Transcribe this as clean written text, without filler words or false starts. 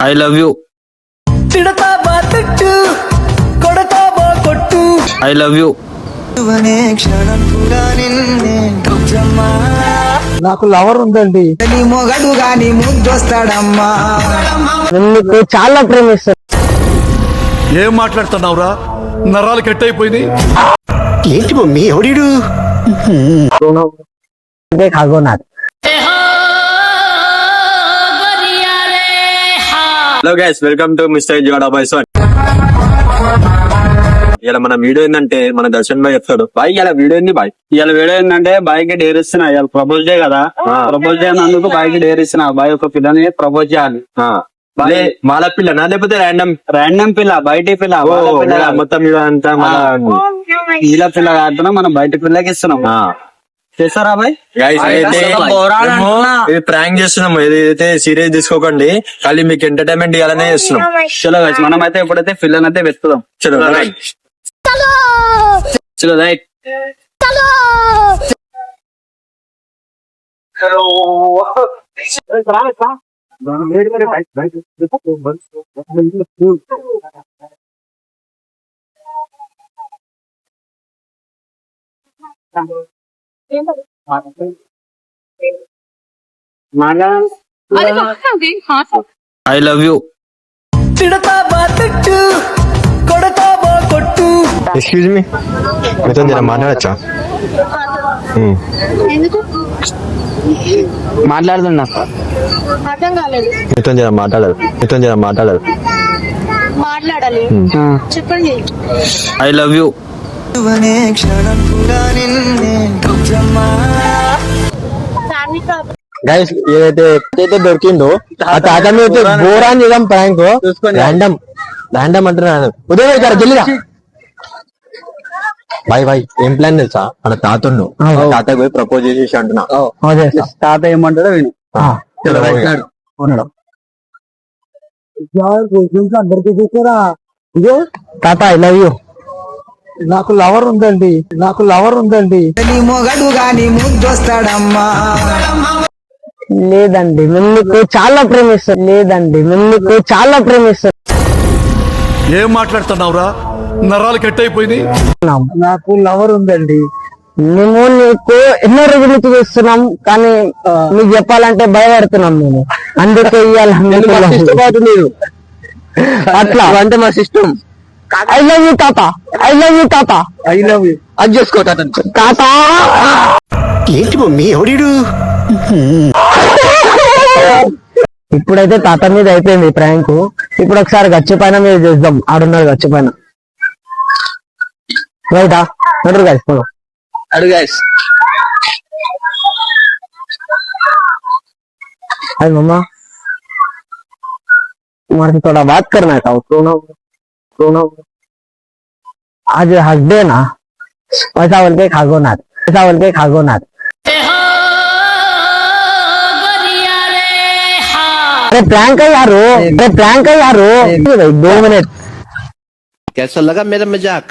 I love you. తిడతావా తిట్టు, కొడతావా కొట్టు, ఐ లవ్ యూ. అనే క్షణం కూడా నిన్నే గుర్తమ్మా. నాకు లవర్ ఉందండి. నీ మొగడు గాని ముద్దొస్తాడమ్మా. నీకు చాలా ప్రేమిస్తాను. ఏం మాట్లాడుతున్నావురా? నరాలు కట్ అయిపోయింది. ఏంటి మమ్మీ ఎవడీడు? ఖగోనాథ్. Hello guys, welcome to mister జోడా బాయ్స్. ఇలా మన వీడియో ఏంటంటే మన దర్శన్ భాయ్ చెప్తాడు. బాయ్ ఇలా వీడియో ఏంది బాయ్? ఇవాళ వీడియో ఏంటంటే బాయ్ కి డేర్ ఇస్తున్నా. ఇవాళ ప్రపోజ్ డే కదా, ప్రపోజ్ చేయనందుకు బాయ్ కి డేర్ ఇస్తున్నా. బాయ్ ఒక పిల్లని ప్రపోజ్ చేయాలి. మాల పిల్లనా లేకపోతే ర్యాండమ్ పిల్ల, బయటి పిల్ల, వాళ్ళ పిల్ల కాదు. మొత్తం ఇదంతా వీళ్ళ పిల్ల కాదు, మనం బయట పిల్లకి ఇస్తున్నాం. చేస్తారా బాయ్? ఇది ప్రాంక్ చేస్తున్నాం, ఏదైతే సీరియస్ తీసుకోకండి, ఖాళీ మీకు ఎంటర్టైన్మెంట్ ఇవ్వాలనే చేస్తున్నాం. చలో గైస్, మనం అయితే ఎప్పుడైతే పిల్లని అయితే వెతుకుదాం. చలో చలో రైట్. I love you. తిడతావా తిట్టు, కొడతావా కొట్టు. ఎక్స్క్యూజ్ మీ, మీతో జర మాట్లాడచ్చా? మాట్లాడుతున్నా. అర్థం కాలేదు. మీతో జర మాట్లాడాలి. మాట్లాడాలి, చెప్పండి. I love you. అనే క్షణం కూడా నిన్నే గుర్తమ్మా. Family problem. గైస్ ఏదైతే దొరికిందో ఆ తాత మీద బోరాన్ చేద్దాం ప్రాంక్. ర్యాండమ్ అంటున్నాను. ఉదయం వెళ్తారా జల్లిగా? బాయ్ ఏం ప్లాన్ తెలుసా? మన తాతను తాతకి పోయి ప్రపోజ్ చేసేసి అంటున్నా. తాత ఏమంటాడో విను. అందరికి చూసారా? ఇదో తాత ఐ లవ్ యూ. నాకు లవర్ ఉందండి. నీ మొగడు గాని ముద్దొస్తాడమ్మా. లేదండి, మేము నీకు చాలా ప్రేమిస్తాను. ఏం మాట్లాడుతున్నావురా? నరాలు కట్ అయిపోయింది. నాకు లవర్ ఉందండి. మేము నీకు ఎన్నో రోజుల నుంచి చూస్తున్నాం, కానీ నీకు చెప్పాలంటే భయపడుతున్నాం మేము. అందుకే ఇవ్వాలి అట్లా అంటే మా సిస్టమ్. ఐ లవ్ యూ తాత. అది చేసుకో తాత. ఏంటి మమ్మీ ఎవడీడు? ఇప్పుడైతే తాత మీద అయిపోయింది ప్రాంక్. ఇప్పుడు ఒకసారి గచ్చు పైన మీద చేద్దాం. ఆడున్నారు గచ్చు పైన. రైటా నడు గైస్, పోదాం. అడుగు గైస్. अरे मम्मा, तुम्हारे से थोड़ा बात करना था. प्रोनाउन आज हक दे ना, ऐसा बोल के खागोनाथ. अरे प्रैंक है यारो. 2 मिनट. कैसा लगा मेरा मजाक?